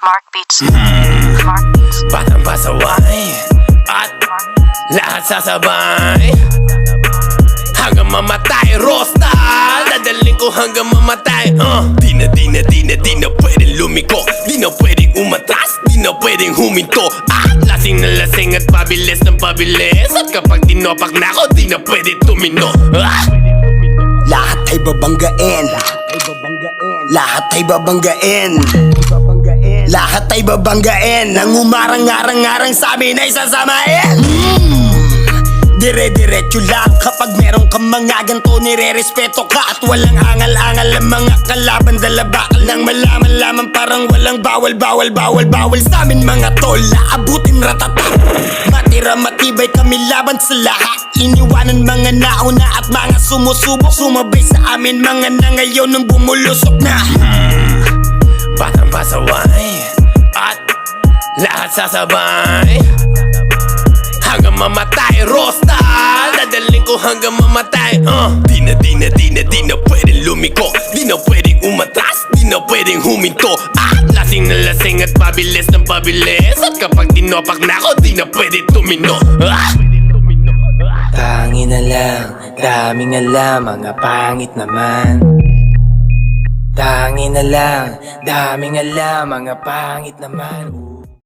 Mark Beats. Mark Beats. Batang pasaway at lahat sasabay hanggang mamatay. Rosta, dadaling ko hanggang mamatay. Di na pwedeng lumiko, di na pwedeng umatras, di na pwedeng huminto. Lasing na lasing at pabilis ng pabilis, at kapag tinopak na ako, di na pwede tumino. Lahat ay babanggain, lahat ay babanggain, lahat ay babanggain. Ang umarang-arang-arang sa amin ay sasamain. Dire-diretso lang kapag meron kang mga ganto, nire-respeto ka at walang angal-angal. Ang mga kalaban dala bakal nang malaman lamang, parang walang bawal sa amin mga tol. Aabutin ratata, matira matibay kami laban sa lahat. Iniwanan mga nauna at mga sumusubok, sumabay sa amin mga na ngayon nang bumulusok na. Batang pasaway at lahat sasabay hanggang mamatay. Rosta, dadaling ko hanggang mamatay. Di na pwedeng lumiko, di na pwedeng umatras, di na pwedeng huminto. Lasing na lasing at pabilis ng pabilis, at kapag tinopak na ako, di na pwede tumino. Tangin na lang, daming alam, mga pangit naman. Tangin na lang, daming alam, mga pangit naman.